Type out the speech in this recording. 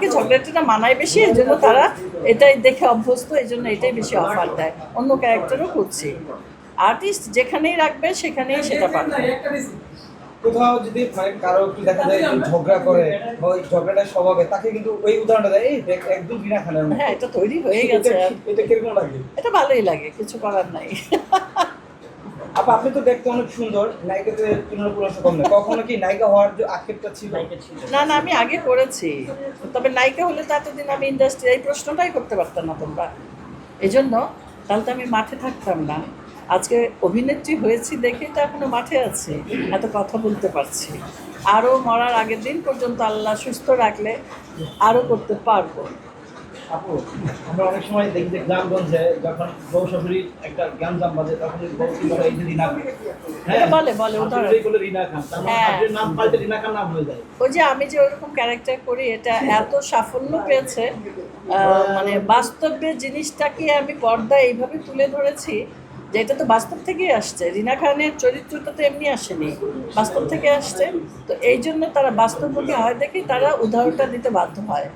আমাকে ঝগড়াটা মানায় বেশি, এই জন্য তারা এটাই দেখে অভ্যস্ত, এই জন্য এটাই বেশি অফার দেয়। অন্য ক্যারেক্টারও করছি, আর্টিস্ট যেখানেই রাখবে সেখানেই সেটা পাবে। কোথাও যদি মানে কারো একটু দেখা যায় একটু ঝগড়া করে বা ওই ঝগড়াটা স্বভাবে, তাকে কিন্তু ওই উদাহরণটা দেয়, এই দেখ একদম বিনা খানের মতো। হ্যাঁ, এটা তৈরি হয়ে গেছে। এটা কিরকম লাগে? এটা ভালোই লাগে, কিছু করার নাই। আপা আপনি তো দেখতে অনেক সুন্দর, নায়িকাতে তুলনা পুরো কম না, কখনো কি নায়িকা হওয়ার যে আক্ষেপটা ছিল? না না, আমি আগে করেছি, তবে নায়িকা হলে তো এতদিন আমি ইন্ডাস্ট্রি, এই প্রশ্নটাই করতে পারতাম না তোমরা, এই জন্য। তাহলে তো আমি মাঠে থাকতাম না। আজকে অভিনেত্রী হয়েছি দেখেই তো এখনো মাঠে আছি, এত কথা বলতে পারছি। আরও মরার আগের দিন পর্যন্ত আল্লাহ সুস্থ রাখলে আরও করতে পারবো। আপু, আমরা অনেক সময় দেখি যে গ্রামগঞ্জে যখন বউ শাশুড়ির একটা গ্যাঞ্জাম বাজে, তখন বউ কি বলে, এই যে রিনা খান। হ্যাঁ, বলে বলে উদাহরণ। শাশুড়ি বলে রিনা খান, তার মানে হ্যাঁ। শাশুড়ির নাম পাল্টে রিনা খান নাম হয়ে যায়। ওই যে আমি যে ওরকম ক্যারেক্টার করি, এটা এত সাফল্য পেয়েছে, মানে বাস্তবে জিনিসটাকে আমি পর্দায় এইভাবে তুলে ধরেছি যে এটা তো বাস্তব থেকেই আসছে। রিনা খানের চরিত্রটা তো এমনি আসেনি, বাস্তব থেকে আসছে। তো এই জন্য তারা বাস্তবমুখী হয় দেখেই তারা উদাহরণটা দিতে বাধ্য হয়।